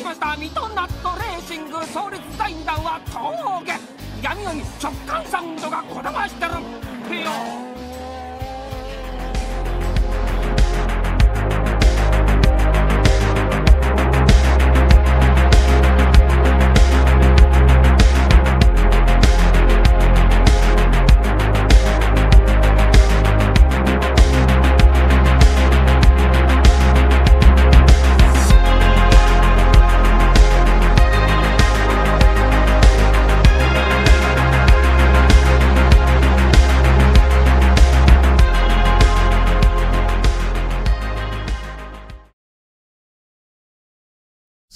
しましたミトナットレーシング創立財団は峠闇夜に直感サウンドがこだましてるってよ。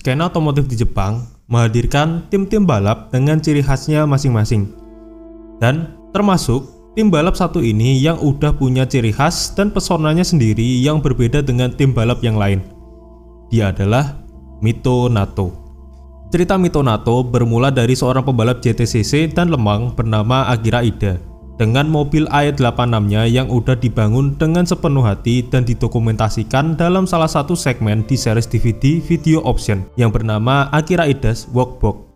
Skena otomotif di Jepang menghadirkan tim-tim balap dengan ciri khasnya masing-masing. Dan termasuk tim balap satu ini yang udah punya ciri khas dan pesonanya sendiri yang berbeda dengan tim balap yang lain. Dia adalah Mito Nato. Cerita Mito Nato bermula dari seorang pembalap JTCC dan lemang bernama Akira Ida dengan mobil AE86-nya yang udah dibangun dengan sepenuh hati dan didokumentasikan dalam salah satu segmen di series DVD Video Option yang bernama Akira Ida's Walkbook.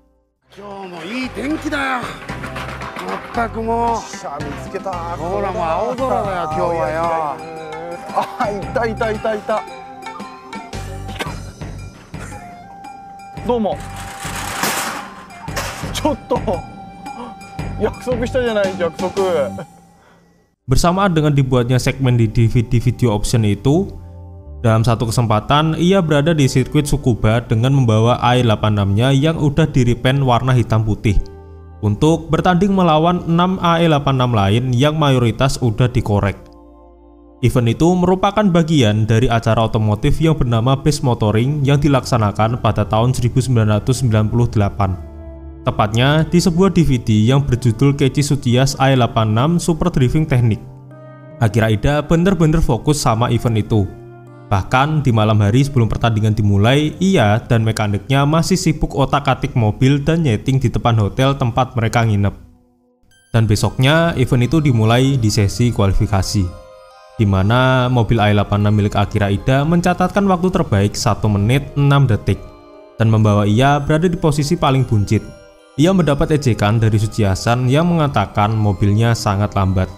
Bersamaan dengan dibuatnya segmen di DVD Video Option itu, dalam satu kesempatan ia berada di sirkuit Tsukuba dengan membawa AE86-nya yang udah di-repaint warna hitam putih untuk bertanding melawan 6 AE86 lain yang mayoritas udah dikorek. Event itu merupakan bagian dari acara otomotif yang bernama Best Motoring yang dilaksanakan pada tahun 1998. Tepatnya di sebuah DVD yang berjudul Keiichi Tsuchiya's AE86 Super Drifting Technique. Akira Ida bener-bener fokus sama event itu. Bahkan di malam hari sebelum pertandingan dimulai, ia dan mekaniknya masih sibuk otak-atik mobil dan nyeting di depan hotel tempat mereka nginep. Dan besoknya event itu dimulai di sesi kualifikasi, di mana mobil AE86 milik Akira Ida mencatatkan waktu terbaik 1 menit 6 detik dan membawa ia berada di posisi paling buncit. Ia mendapat ejekan dari Tsuchiya-san yang mengatakan mobilnya sangat lambat.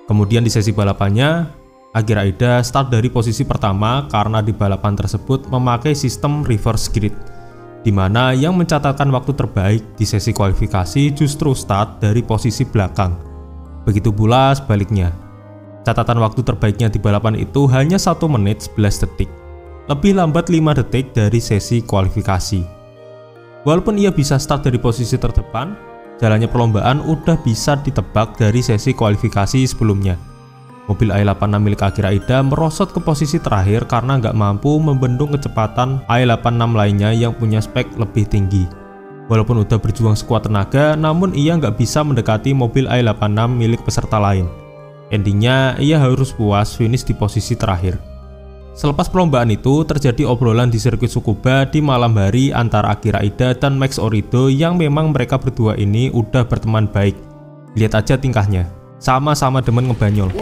Kemudian di sesi balapannya, Akira Ida start dari posisi pertama karena di balapan tersebut memakai sistem reverse grid, di mana yang mencatatkan waktu terbaik di sesi kualifikasi justru start dari posisi belakang. Begitu pula sebaliknya. Catatan waktu terbaiknya di balapan itu hanya 1 menit 11 detik, lebih lambat 5 detik dari sesi kualifikasi. Walaupun ia bisa start dari posisi terdepan, jalannya perlombaan udah bisa ditebak dari sesi kualifikasi sebelumnya. Mobil AE86 milik Akira Ida merosot ke posisi terakhir karena nggak mampu membendung kecepatan AE86 lainnya yang punya spek lebih tinggi. Walaupun udah berjuang sekuat tenaga, namun ia nggak bisa mendekati mobil AE86 milik peserta lain. Endingnya, ia harus puas finish di posisi terakhir. Selepas perlombaan itu, terjadi obrolan di sirkuit Tsukuba di malam hari antara Akira Ida dan Max Orido yang memang mereka berdua ini udah berteman baik. Lihat aja tingkahnya, sama-sama demen ngebanyol.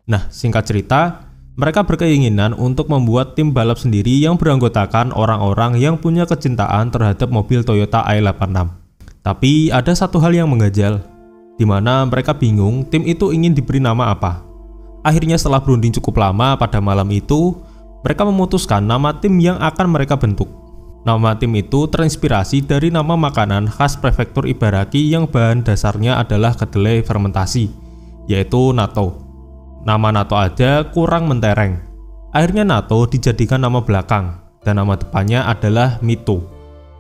Nah, singkat cerita, mereka berkeinginan untuk membuat tim balap sendiri yang beranggotakan orang-orang yang punya kecintaan terhadap mobil Toyota AE86. Tapi ada satu hal yang mengganjal, di mana mereka bingung tim itu ingin diberi nama apa. Akhirnya setelah berunding cukup lama pada malam itu, mereka memutuskan nama tim yang akan mereka bentuk. Nama tim itu terinspirasi dari nama makanan khas prefektur Ibaraki yang bahan dasarnya adalah kedelai fermentasi, yaitu natto. Nama Nato aja kurang mentereng. Akhirnya Nato dijadikan nama belakang dan nama depannya adalah Mito,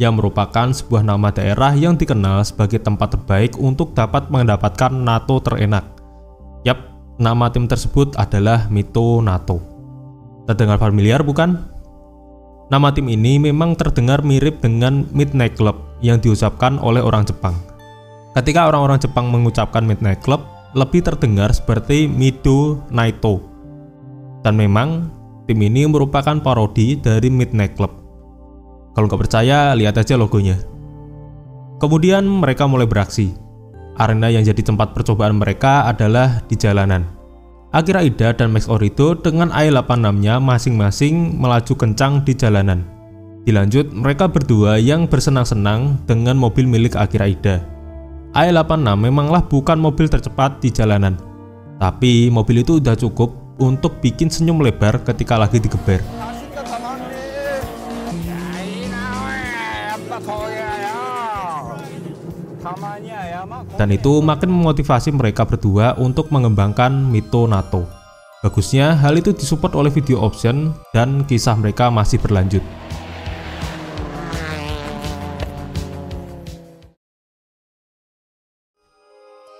yang merupakan sebuah nama daerah yang dikenal sebagai tempat terbaik untuk dapat mendapatkan natto terenak. Yap, nama tim tersebut adalah Mito Nato. Terdengar familiar bukan? Nama tim ini memang terdengar mirip dengan Midnight Club yang diucapkan oleh orang Jepang. Ketika orang-orang Jepang mengucapkan Midnight Club, lebih terdengar seperti Mido Naito. Dan memang tim ini merupakan parodi dari Midnight Club. Kalau nggak percaya, lihat aja logonya. Kemudian mereka mulai beraksi. Arena yang jadi tempat percobaan mereka adalah di jalanan. Akira Ida dan Max Orido dengan AI-86-nya masing-masing melaju kencang di jalanan. Dilanjut, mereka berdua yang bersenang-senang dengan mobil milik Akira Ida. AI-86 memanglah bukan mobil tercepat di jalanan, tapi mobil itu udah cukup untuk bikin senyum lebar ketika lagi digeber. Dan itu makin memotivasi mereka berdua untuk mengembangkan Mito Nato. Bagusnya hal itu disupport oleh video option dan kisah mereka masih berlanjut.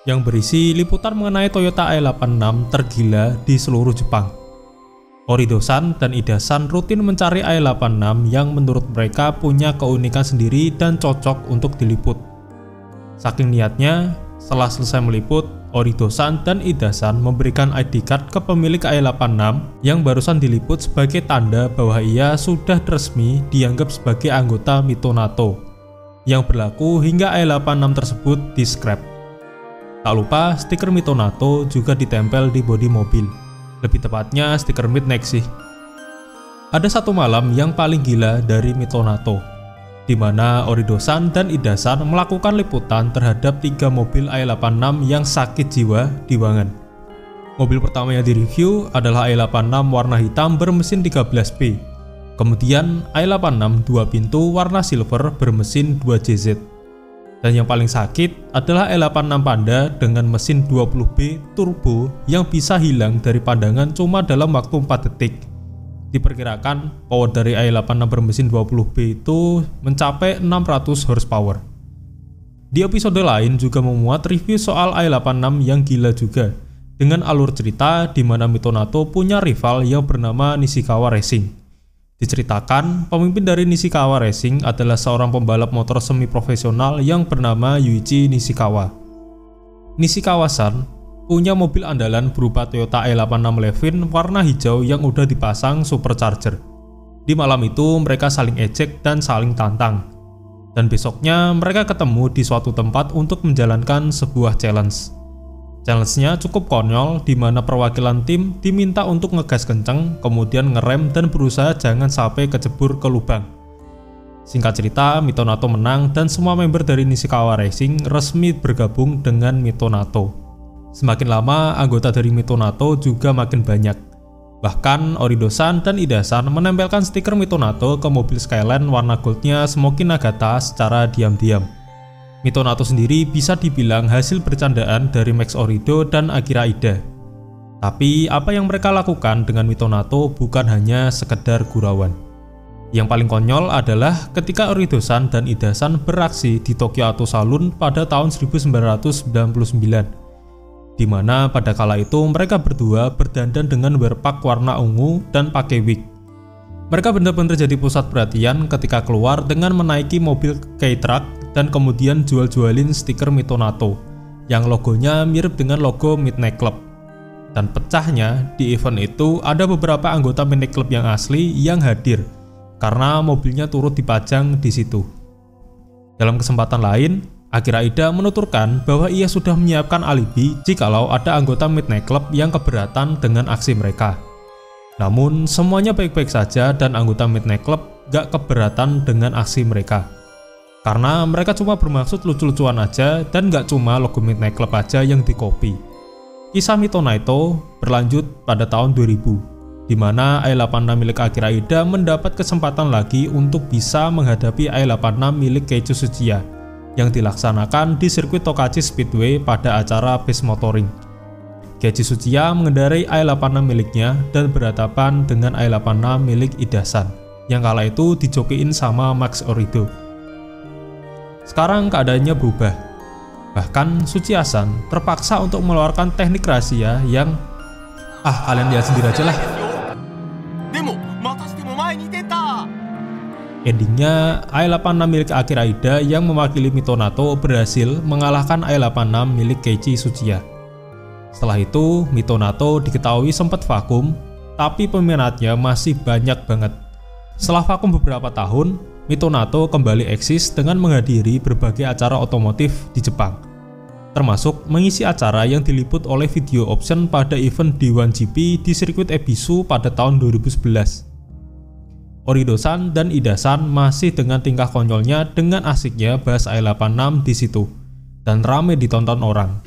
Yang berisi liputan mengenai Toyota AI-86 tergila di seluruh Jepang. Orido-san dan Ida-san rutin mencari AI-86 yang menurut mereka punya keunikan sendiri dan cocok untuk diliput. Saking niatnya, setelah selesai meliput, Orido-san dan Ida-san memberikan ID card ke pemilik AI-86 yang barusan diliput sebagai tanda bahwa ia sudah resmi dianggap sebagai anggota Mito Nato, yang berlaku hingga AI-86 tersebut di-scrap. Tak lupa, stiker Mito Nato juga ditempel di bodi mobil. Lebih tepatnya stiker Midnight sih. Ada satu malam yang paling gila dari Mito Nato, di mana Orido-san dan Ida-san melakukan liputan terhadap 3 mobil AI-86 yang sakit jiwa di Wangen. Mobil pertama yang direview adalah AI-86 warna hitam bermesin 13B. Kemudian AI-86 2 pintu warna silver bermesin 2JZ. Dan yang paling sakit adalah AI-86 Panda dengan mesin 20B turbo yang bisa hilang dari pandangan cuma dalam waktu 4 detik. Diperkirakan power dari AI-86 bermesin 20B itu mencapai 600 horsepower. Di episode lain juga memuat review soal AI-86 yang gila juga, dengan alur cerita di mana Mito Nato punya rival yang bernama Nishikawa Racing. Diceritakan, pemimpin dari Nishikawa Racing adalah seorang pembalap motor semi profesional yang bernama Yuichi Nishikawa. Nishikawa-san punya mobil andalan berupa Toyota AI-86 Levin warna hijau yang udah dipasang supercharger. Di malam itu mereka saling ejek dan saling tantang. Dan besoknya mereka ketemu di suatu tempat untuk menjalankan sebuah challenge. Challenge-nya cukup konyol di mana perwakilan tim diminta untuk ngegas kenceng, kemudian ngerem dan berusaha jangan sampai kecebur ke lubang. Singkat cerita, Mito Nato menang dan semua member dari Nishikawa Racing resmi bergabung dengan Mito Nato. Semakin lama, anggota dari Mito Nato juga makin banyak. Bahkan, Orido-san dan Ida-san menempelkan stiker Mito Nato ke mobil Skyline warna goldnya Smoky Nagata secara diam-diam. Mito Nato sendiri bisa dibilang hasil bercandaan dari Max Orido dan Akira Ida. Tapi, apa yang mereka lakukan dengan Mito Nato bukan hanya sekedar gurauan. Yang paling konyol adalah ketika Orido-san dan Ida-san beraksi di Tokyo Auto Saloon pada tahun 1999. Di mana pada kala itu mereka berdua berdandan dengan berpak warna ungu dan pakai wig. Mereka benar-benar jadi pusat perhatian ketika keluar dengan menaiki mobil K-Truck dan kemudian jual-jualin stiker Mito Nato yang logonya mirip dengan logo Midnight Club. Dan pecahnya, di event itu ada beberapa anggota Midnight Club yang asli yang hadir karena mobilnya turut dipajang di situ. Dalam kesempatan lain, Akira Ida menuturkan bahwa ia sudah menyiapkan alibi jikalau ada anggota Midnight Club yang keberatan dengan aksi mereka. Namun semuanya baik-baik saja dan anggota Midnight Club gak keberatan dengan aksi mereka. Karena mereka cuma bermaksud lucu-lucuan aja dan gak cuma logo Midnight Club aja yang dikopi. Kisah Mito Nato berlanjut pada tahun 2000, di mana AI-86 milik Akira Ida mendapat kesempatan lagi untuk bisa menghadapi AI-86 milik Keiichi Tsuchiya yang dilaksanakan di sirkuit Tokachi Speedway pada acara Base Motoring. Keiichi Tsuchiya mengendarai AI-86 miliknya dan berhadapan dengan AI-86 milik Ida-san yang kala itu dijokiin sama Max Orido. Sekarang keadaannya berubah. Bahkan Tsuchiya-san terpaksa untuk mengeluarkan teknik rahasia yang kalian lihat sendiri aja lah. Endingnya, AI-86 milik Akira Ida yang mewakili Mito Nato berhasil mengalahkan AI-86 milik Keiichi Tsuchiya. Setelah itu, Mito Nato diketahui sempat vakum, tapi peminatnya masih banyak banget. Setelah vakum beberapa tahun, Mito Nato kembali eksis dengan menghadiri berbagai acara otomotif di Jepang. termasuk mengisi acara yang diliput oleh Video Option pada event D1GP di sirkuit Ebisu pada tahun 2011. Orido-san dan Ida-san masih dengan tingkah konyolnya dengan asiknya bahas i86 di situ, dan rame ditonton orang.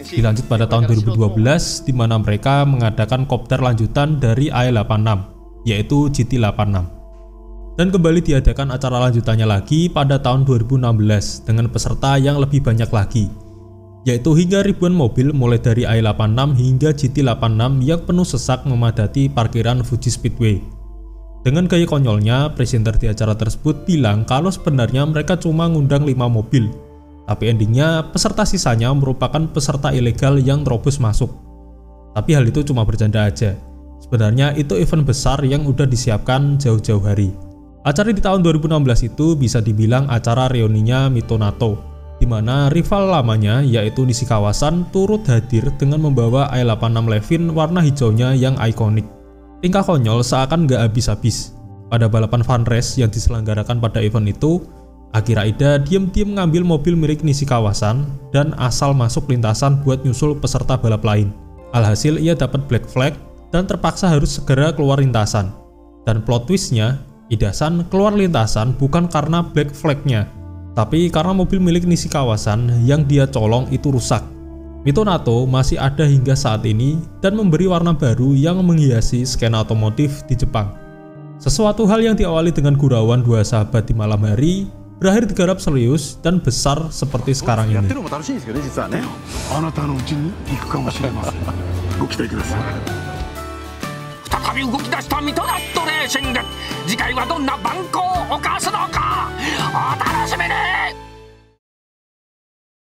Dilanjut pada tahun 2012, di mana mereka mengadakan kopdar lanjutan dari i86, yaitu GT86. Dan kembali diadakan acara lanjutannya lagi pada tahun 2016 dengan peserta yang lebih banyak lagi, yaitu hingga ribuan mobil mulai dari i86 hingga GT86 yang penuh sesak memadati parkiran Fuji Speedway. Dengan gaya konyolnya, presenter di acara tersebut bilang kalau sebenarnya mereka cuma ngundang 5 mobil, tapi endingnya peserta sisanya merupakan peserta ilegal yang terobos masuk. Tapi hal itu cuma bercanda aja. Sebenarnya itu event besar yang udah disiapkan jauh-jauh hari. Acara di tahun 2016 itu bisa dibilang acara reuninya Mitonato, di mana rival lamanya yaitu Nishikawa-san turut hadir dengan membawa i86 Levin warna hijaunya yang ikonik. Tingkah konyol seakan gak habis-habis. Pada balapan fun race yang diselenggarakan pada event itu, Akira Ida diam-diam mengambil mobil milik Nishikawa-san dan asal masuk lintasan buat nyusul peserta balap lain. Alhasil ia dapat black flag dan terpaksa harus segera keluar lintasan. Dan plot twistnya, Ida-san keluar lintasan bukan karena black flag-nya, tapi karena mobil milik Nishikawa-san yang dia colong itu rusak. Mitonato masih ada hingga saat ini dan memberi warna baru yang menghiasi skena otomotif di Jepang. Sesuatu hal yang diawali dengan gurauan dua sahabat di malam hari berakhir digarap serius dan besar seperti sekarang ini.